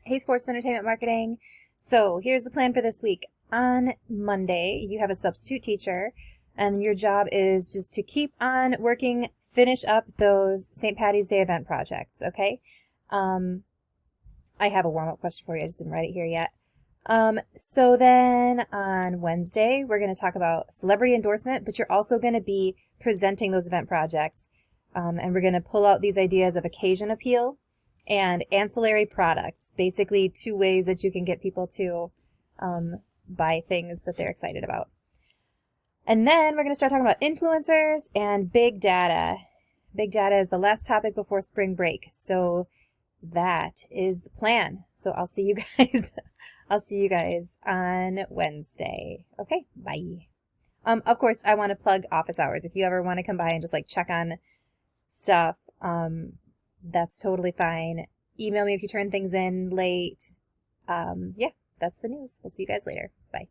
Hey, Sports Entertainment Marketing. So here's the plan for this week. On Monday, you have a substitute teacher, and your job is just to keep on working, finish up those St. Patty's Day event projects, okay? I have a warm-up question for you. I just didn't write it here yet. So then on Wednesday, we're going to talk about celebrity endorsement, but you're also going to be presenting those event projects. And we're going to pull out these ideas of occasion appeal and ancillary products, basically two ways that you can get people to buy things that they're excited about. And then we're going to start talking about influencers and big data. Big data is the last topic before spring break. So that is the plan. So I'll see you guys. I'll see you guys on Wednesday. Okay, bye. Of course, I want to plug office hours. If you ever want to come by and just like check on stuff, that's totally fine. Email me if you turn things in late. Yeah, that's the news. We'll see you guys later. Bye.